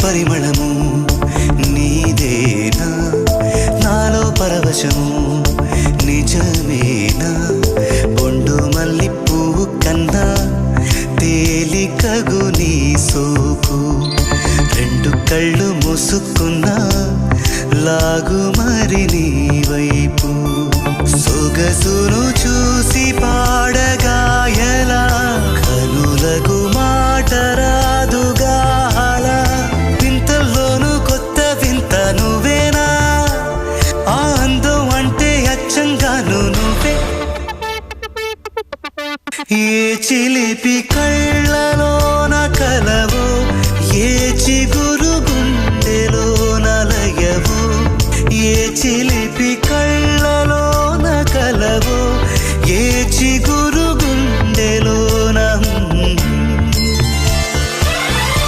పరిమళము నీదేనా నాలో పరవశము నిజమేనా బొండు మల్లి పువ్వు కన్నా తేలికగు నీ సోకు రెండు కళ్ళు మూసుకున్నా లాగు మరి నీ వైపు సొగసును చూసి పాడగాయలా కనులకు మాట రాదుగా అలా వింతల్లోనూ కొత్త వింత నువ్వేనా ఆ అందం అంటే అచ్చంగాను నువ్వే ఏ చిలిపి కళ్ళలోన కలవో ఏ చిగురు గుండెలో నలయవో ఏ చిలిపి